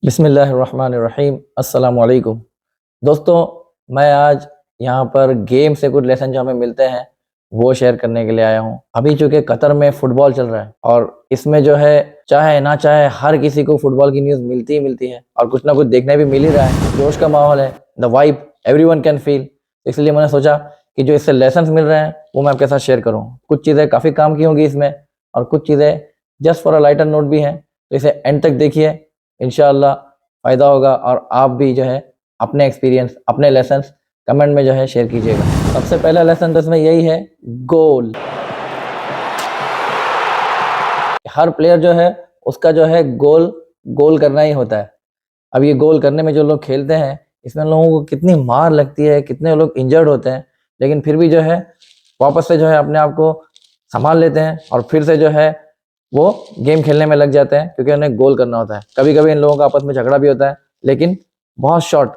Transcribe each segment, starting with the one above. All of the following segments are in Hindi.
बिस्मिल्लाहिर्रहमानिर्रहीम अस्सलाम वालेकुम। दोस्तों, मैं आज यहाँ पर गेम से कुछ लेसन जो हमें मिलते हैं वो शेयर करने के लिए आया हूँ। अभी चूँकि कतर में फुटबॉल चल रहा है और इसमें जो है चाहे ना चाहे हर किसी को फुटबॉल की न्यूज़ मिलती ही मिलती है और कुछ ना कुछ देखने भी मिल ही रहा है। जोश का माहौल है, the vibe everyone can feel. इसलिए मैंने सोचा कि जो इससे लेसन्स मिल रहे हैं वो मैं आपके साथ शेयर करूँ। कुछ चीज़ें काफ़ी काम की होंगी इसमें और कुछ चीज़ें just for a lighter note भी हैं, तो इसे एंड तक देखिए, इंशाअल्लाह फ़ायदा होगा और आप भी जो है अपने एक्सपीरियंस, अपने लेसन्स कमेंट में जो है शेयर कीजिएगा। सबसे पहला लेसन तो इसमें यही है, गोल। हर प्लेयर जो है उसका जो है गोल करना ही होता है। अब ये गोल करने में जो लोग खेलते हैं इसमें लोगों को कितनी मार लगती है, कितने लोग इंजर्ड होते हैं, लेकिन फिर भी जो है वापस से जो है अपने आप को संभाल लेते हैं और फिर से जो है वो गेम खेलने में लग जाते हैं क्योंकि उन्हें गोल करना होता है। कभी-कभी इन लोगों का आपस में झगड़ा भी होता है, लेकिन बहुत शॉर्ट,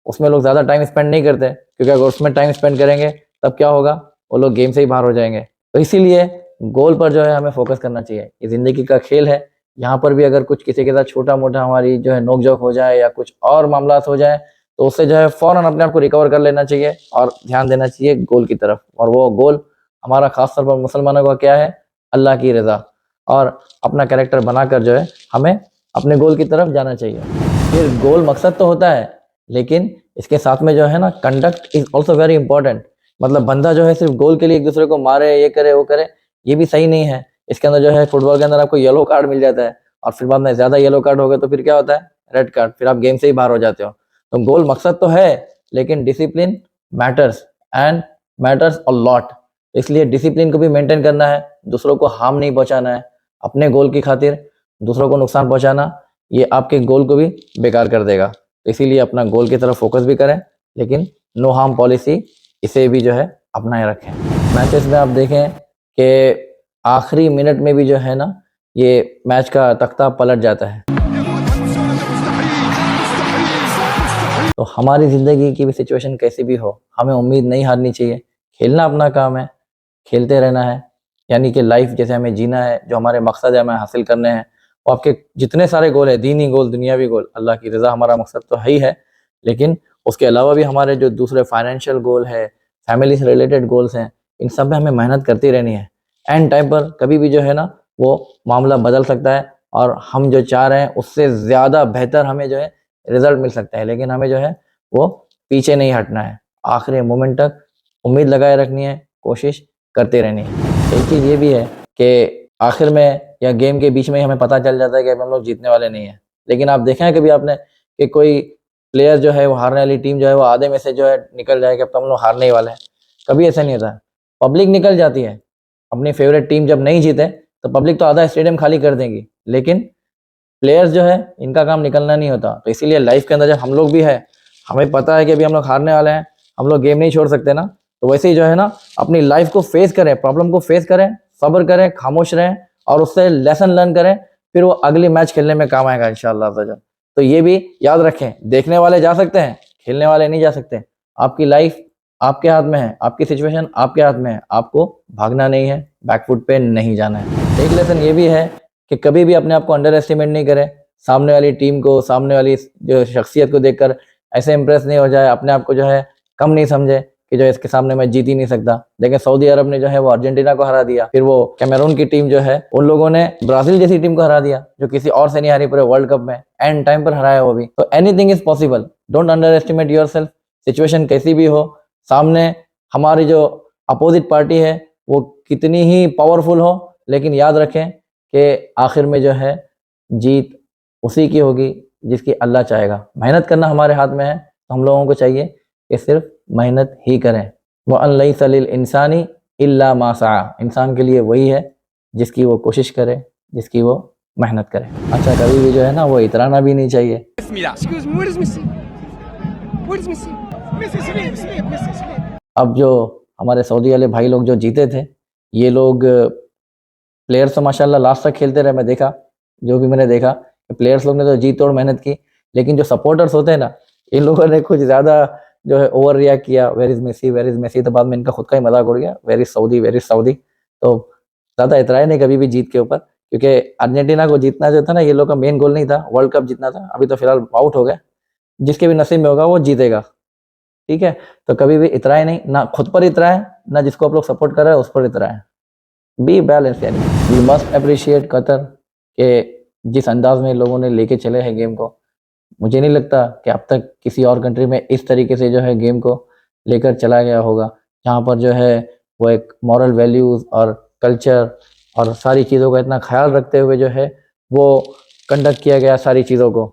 उसमें लोग ज़्यादा टाइम स्पेंड नहीं करते क्योंकि अगर उसमें टाइम स्पेंड करेंगे तब क्या होगा, वो लोग गेम से ही बाहर हो जाएंगे। तो इसीलिए गोल पर जो है हमें फोकस करना चाहिए। ये ज़िंदगी का खेल है, यहाँ पर भी अगर कुछ किसी के साथ छोटा-मोटा हमारी जो है नोक-झोंक हो जाए या कुछ और मामलात हो जाए, तो उससे जो है फ़ौरन अपने आप को रिकवर कर लेना चाहिए और ध्यान देना चाहिए गोल की तरफ। और वो गोल हमारा ख़ास तौर पर मुसलमानों का क्या है? अल्लाह की रज़ा। और अपना कैरेक्टर बनाकर जो है हमें अपने गोल की तरफ जाना चाहिए। फिर गोल मकसद तो होता है, लेकिन इसके साथ में जो है ना, conduct is also very important. मतलब बंदा जो है सिर्फ गोल के लिए एक दूसरे को मारे, ये करे वो करे, ये भी सही नहीं है। इसके अंदर जो है फुटबॉल के अंदर आपको येलो कार्ड मिल जाता है और फिर बाद में ज़्यादा येलो कार्ड हो गए तो फिर क्या होता है? रेड कार्ड, फिर आप गेम से ही बाहर हो जाते हो। तो गोल मकसद तो है, लेकिन discipline matters and matters a lot. इसलिए डिसिप्लिन को भी मेंटेन करना है, दूसरों को हार्म नहीं पहुंचाना है। अपने गोल की खातिर दूसरों को नुकसान पहुंचाना, ये आपके गोल को भी बेकार कर देगा। इसीलिए अपना गोल की तरफ फोकस भी करें, लेकिन नो हार्म पॉलिसी इसे भी जो है अपनाए रखें। मैचेस में आप देखें कि आखिरी मिनट में भी जो है ना, ये मैच का तख्ता पलट जाता है। तो हमारी ज़िंदगी की भी सिचुएशन कैसी भी हो, हमें उम्मीद नहीं हारनी चाहिए। खेलना अपना काम है, खेलते रहना है, यानी कि लाइफ जैसे हमें जीना है, जो हमारे मकसद है हमें हासिल करने हैं। वो आपके जितने सारे गोल हैं, दीनी गोल, दुनियावी गोल, अल्लाह की रज़ा हमारा मकसद तो है ही है, लेकिन उसके अलावा भी हमारे जो दूसरे फाइनेंशियल गोल है, फैमिली से रिलेटेड गोल्स हैं, इन सब में हमें मेहनत करती रहनी है। एंड टाइम पर कभी भी जो है ना, वो मामला बदल सकता है और हम जो चाह रहे हैं उससे ज़्यादा बेहतर हमें जो है रिज़ल्ट मिल सकता है, लेकिन हमें जो है वो पीछे नहीं हटना है। आखिरी मोमेंट तक उम्मीद लगाए रखनी है, कोशिश करते रहनी है। एक चीज़ ये भी है कि आखिर में या गेम के बीच में ही हमें पता चल जाता है कि अब हम लोग जीतने वाले नहीं हैं। लेकिन आप देखें हैं कभी आपने कि कोई प्लेयर जो है वो हारने वाली टीम जो है वो आधे में से जो है निकल जाए कि अब तो हम लोग हारने ही वाले हैं। कभी ऐसा नहीं होता है। पब्लिक निकल जाती है। अपनी फ़ेवरेट टीम जब नहीं जीते तो पब्लिक तो आधा स्टेडियम खाली कर देगी। लेकिन प्लेयर्स जो है इनका काम निकलना नहीं होता। तो इसीलिए लाइफ़ के अंदर जब हम लोग भी है, हमें पता है कि अभी हम लोग हारने वाले हैं, हम लोग गेम नहीं छोड़ सकते ना, तो वैसे ही जो है ना अपनी लाइफ़ को फेस करें, प्रॉब्लम को फेस करें, सब्र करें, खामोश रहें और उससे लेसन लर्न करें, फिर वो अगली मैच खेलने में काम आएगा इंशाअल्लाह ताला। तो ये भी याद रखें, देखने वाले जा सकते हैं, खेलने वाले नहीं जा सकते। आपकी लाइफ़ आपके हाथ में है, आपकी सिचुएशन आपके हाथ में है, आपको भागना नहीं है, बैक फुट पे नहीं जाना है। एक लेसन ये भी है कि कभी भी अपने आप को अंडर एस्टिमेट नहीं करें। सामने वाली टीम को, सामने वाली जो शख्सियत को देखकर ऐसे इम्प्रेस नहीं हो जाए, अपने आप को जो है कम नहीं समझे कि जो इसके सामने मैं जीत ही नहीं सकता। देखें सऊदी अरब ने जो है वो अर्जेंटीना को हरा दिया, फिर वो कैमरून की टीम जो है उन लोगों ने ब्राज़ील जैसी टीम को हरा दिया जो किसी और से नहीं हारी पूरे वर्ल्ड कप में, एंड टाइम पर हराया वो भी। तो anything is possible, don't under estimate yourself. Situation कैसी भी हो, सामने हमारी जो अपोजिट पार्टी है वो कितनी ही पावरफुल हो, लेकिन याद रखें कि आखिर में जो है जीत उसी की होगी जिसकी अल्लाह चाहेगा। मेहनत करना हमारे हाथ में है, तो हम लोगों को चाहिए कि सिर्फ मेहनत ही करें। वअन लैसा लिल इंसानी इल्ला मा सआ, इंसान के लिए वही है जिसकी वो कोशिश करे, जिसकी वो मेहनत करे। अच्छा, कभी भी जो है ना वो इतराना भी नहीं चाहिए। Excuse me, where is Messi? Where is Messi? Messi, Messi. अब जो हमारे सऊदी वाले भाई लोग जो जीते थे, ये लोग प्लेयर्स तो माशाल्लाह लास्ट तक खेलते रहे। मैं देखा, जो भी मैंने देखा कि प्लेयर्स लोग ने तो जी तोड़ मेहनत की, लेकिन जो सपोर्टर्स होते हैं ना, इन लोगों ने कुछ ज़्यादा जो है ओवर रिएक्ट किया। Where is Messi, where is Messi, तो बाद में इनका खुद का ही मजाक उड़ गया, where is Saudi, where is Saudi. तो ज़्यादा इतराए नहीं कभी भी जीत के ऊपर, क्योंकि अर्जेंटीना को जीतना जो था ना, ये लोग का मेन गोल नहीं था, वर्ल्ड कप जीतना था। अभी तो फिलहाल आउट हो गए, जिसके भी नसीब में होगा वो जीतेगा, ठीक है। तो कभी भी इतराए नहीं, ना खुद पर इतराए, ना जिसको आप लोग सपोर्ट कर रहे हैं उस पर इतराए। बी बैलेंस, यानी वी मस्ट अप्रिशिएट कतर के जिस अंदाज में लोगों ने लेके चले हैं गेम को। मुझे नहीं लगता कि अब तक किसी और कंट्री में इस तरीके से जो है गेम को लेकर चला गया होगा, जहाँ पर जो है वो एक मॉरल वैल्यूज और कल्चर और सारी चीज़ों का इतना ख्याल रखते हुए जो है वो कंडक्ट किया गया सारी चीज़ों को।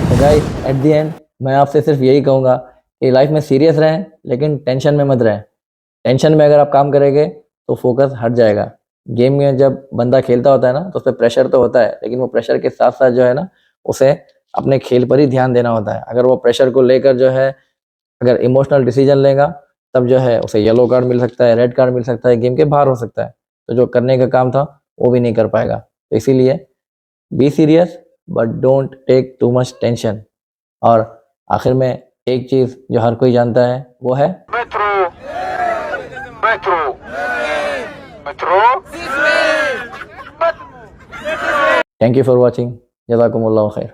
तो गाइस, एट द एंड मैं आपसे सिर्फ यही कहूँगा कि लाइफ में सीरियस रहें, लेकिन टेंशन में मत रहें। टेंशन में अगर आप काम करेंगे तो फोकस हट जाएगा। गेम में जब बंदा खेलता होता है ना, तो उस पर प्रेशर तो होता है, लेकिन वो प्रेशर के साथ साथ जो है ना, उसे अपने खेल पर ही ध्यान देना होता है। अगर वो प्रेशर को लेकर जो है अगर इमोशनल डिसीजन लेगा, तब जो है उसे येलो कार्ड मिल सकता है, रेड कार्ड मिल सकता है, गेम के बाहर हो सकता है। तो जो करने का काम था वो भी नहीं कर पाएगा। तो इसीलिए be serious but don't take too much tension. और आखिर में एक चीज़ जो हर कोई जानता है वो है metro. Thank you for watching. जज़ाकुमुल्लाह खैर।